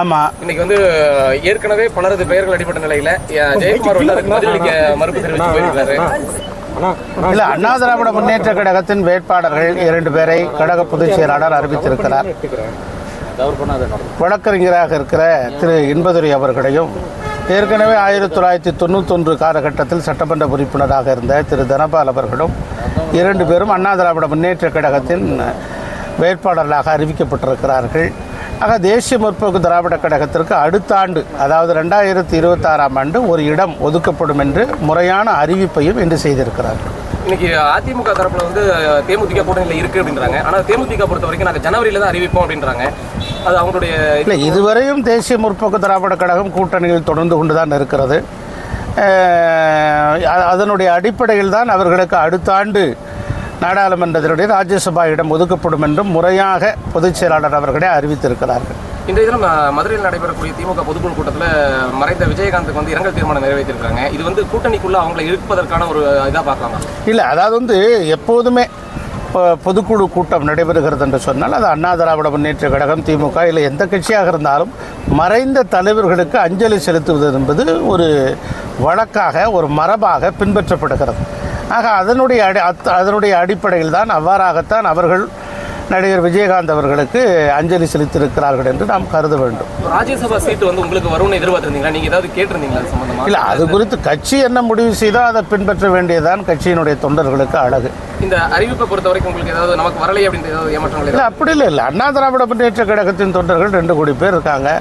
ஆமாம், இன்னைக்கு வந்து ஏற்கனவே பலரது பெயர்கள் அடிப்பட்ட நிலையில ஜெயக்குமார் வந்து அதுக்கு பதிலளிக்க மறுப்பு தெரிவித்து போயிருக்காரு. இல்லை, அண்ணா திராவிட முன்னேற்ற கழகத்தின் வேட்பாளர்கள் 2 பேரை கழக பொதுச் செயலாளர் அறிவித்திருக்கிறார். வழக்கறிஞராக இருக்கிற திரு இன்பதுரை அவர்களையும் ஏற்கனவே 1991 காலகட்டத்தில் சட்டமன்ற உறுப்பினராக இருந்த திரு தனபால் அவர்களும் 2 பேரும் அண்ணா திராவிட முன்னேற்ற கழகத்தின் வேட்பாளர்களாக அறிவிக்கப்பட்டிருக்கிறார்கள். ஆக தேசிய முற்போக்கு திராவிட கழகத்திற்கு அடுத்த ஆண்டு, அதாவது 2026ஆம் ஆண்டு ஒரு இடம் ஒதுக்கப்படும் என்று முறையான அறிவிப்பையும் இன்று செய்திருக்கிறார்கள். இன்னைக்கு அதிமுக தரப்புல வந்து தேமுதிக கூட்டணியில் இருக்கு அப்படின்றாங்க. ஆனால் தேமுதிக பொறுத்த வரைக்கும் நாங்கள் ஜனவரியில தான் அறிவிப்போம் அப்படின்றாங்க. அது அவங்களுடைய இல்லை, இதுவரையும் தேசிய முற்போக்கு திராவிட கழகம் கூட்டணியில் தொடர்ந்து கொண்டு தான் இருக்கிறது. அதனுடைய அடிப்படையில் தான் அவர்களுக்கு அடுத்த ஆண்டு நாடாளுமன்றத்தினுடைய ராஜ்யசபா இடம் ஒதுக்கப்படும் என்றும் முறையாக பொதுச் செயலாளர் அவர்களே அறிவித்திருக்கிறார்கள். இன்றைய தினம் மதுரையில் நடைபெறக்கூடிய திமுக பொதுக்குழு கூட்டத்தில் மறைந்த விஜயகாந்துக்கு வந்து இரங்கல் தீர்மானம் நிறைவேற்றிருக்காங்க. இது வந்து கூட்டணிக்குள்ள அவங்களை இழுப்பதற்கான ஒரு இதாக பார்க்கலாமா? இல்லை, அதாவது வந்து எப்போதுமே பொதுக்குழு கூட்டம் நடைபெறுகிறது என்று சொன்னால் அது அண்ணா திராவிட முன்னேற்ற கழகம், திமுக இல்லை எந்த கட்சியாக இருந்தாலும் மறைந்த தலைவர்களுக்கு அஞ்சலி செலுத்துவது என்பது ஒரு வழக்காக, ஒரு மரபாக பின்பற்றப்படுகிறது. ஆக அதனுடைய அடிப்படையில் தான் அவ்வாறாகத்தான் அவர்கள் நடிகர் விஜயகாந்த் அவர்களுக்கு அஞ்சலி செலுத்தியிருக்கிறார்கள் என்று நாம் கருத வேண்டும். ராஜ்யசபா சீட்டு வந்து உங்களுக்கு வரும்னு எதிர்பார்த்திருந்தீங்களா? நீங்கள் ஏதாவது கேட்டிருந்தீங்களா சம்பந்தமா? இல்லை, அது குறித்து கட்சி என்ன முடிவு செய்தால் அதை பின்பற்ற வேண்டியதான் கட்சியினுடைய தொண்டர்களுக்கு அழகு. இந்த அறிவிப்பை பொறுத்த வரைக்கும் உங்களுக்கு ஏதாவது நமக்கு வரலை அப்படின்னு ஏதாவது ஏமாற்றங்கள்? இல்லை, அப்படி இல்லை. அண்ணா திராவிட முன்னேற்ற கழகத்தின் தொண்டர்கள் 2 கோடி பேர் இருக்காங்க.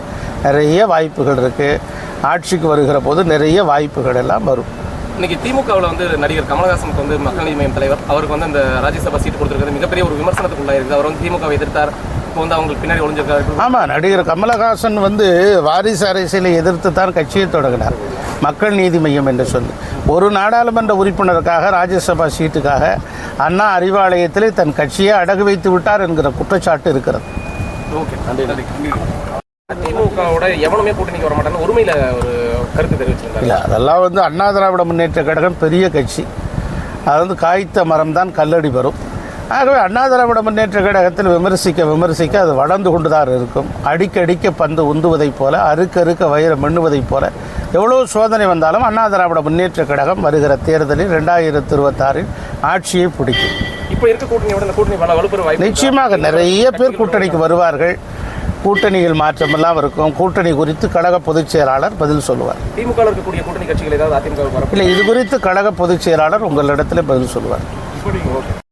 நிறைய வாய்ப்புகள் இருக்குது. ஆட்சிக்கு வருகிற போது நிறைய வாய்ப்புகள் எல்லாம் வரும். இன்னைக்கு திமுகவில் வந்து நடிகர் கமலஹாசனுக்கு வந்து மக்கள் நீதி மய்யம் தலைவர் அவருக்கு வந்து அந்த ராஜ்யசபா சீட்டு கொடுத்துருக்கிறது மிகப்பெரிய ஒரு விமர்சனத்துக்குள்ளாக இருக்குது. அவர் வந்து திமுகவை எதிர்த்தார். இப்போ வந்து அவங்களுக்கு பின்னாடி ஒளிஞ்சிருக்காரு. ஆமாம், நடிகர் கமலஹாசன் வந்து வாரிசு அரசியலை எதிர்த்து தான் கட்சியை தொடங்கினார். மக்கள் நீதி மய்யம் என்று சொல்லி ஒரு நாடாளுமன்ற உறுப்பினருக்காக ராஜ்யசபா சீட்டுக்காக அண்ணா அறிவாலயத்திலே தன் கட்சியை அடகு வைத்து விட்டார் என்கிற குற்றச்சாட்டு இருக்கிறது. ஓகே, நன்றி. திமுகவோட எவனுமே கூட்டணிக்கு வர மாட்டாங்க உரிமையில் ஒரு கருத்து தெரிவிச்சிருக்காங்க. இல்லை, அதெல்லாம் வந்து அண்ணா திராவிட முன்னேற்ற கழகம் பெரிய கட்சி. அது வந்து காய்த்த மரம் தான் கல்லடி வரும். ஆகவே அண்ணா திராவிட முன்னேற்ற கழகத்தில் விமர்சிக்க அது வளர்ந்து கொண்டு தான் இருக்கும். அடிக்க பந்து உந்துவதைப் போல, அறுக்க வைரம் எண்ணுவதைப் போல எவ்வளோ சோதனை வந்தாலும் அண்ணா திராவிட முன்னேற்ற கழகம் வருகிற தேர்தலில் 2026இல் ஆட்சியை பிடிக்கும். இப்போ இருக்க கூட்டணி வலுப்பெற வாய்ப்பு நிச்சயமாக நிறைய பேர் கூட்டணிக்கு வருவார்கள். கூட்டணியில் மாற்றமெல்லாம் இருக்கும். கூட்டணி குறித்து கழக பொதுச் செயலாளர் பதில் சொல்லுவார். திமுக இருக்கக்கூடிய கூட்டணி கட்சிகள் ஏதாவது அதிமுக இல்லை, இது குறித்து கழக பொதுச் செயலாளர் உங்களிடத்தில் பதில் சொல்லுவார்.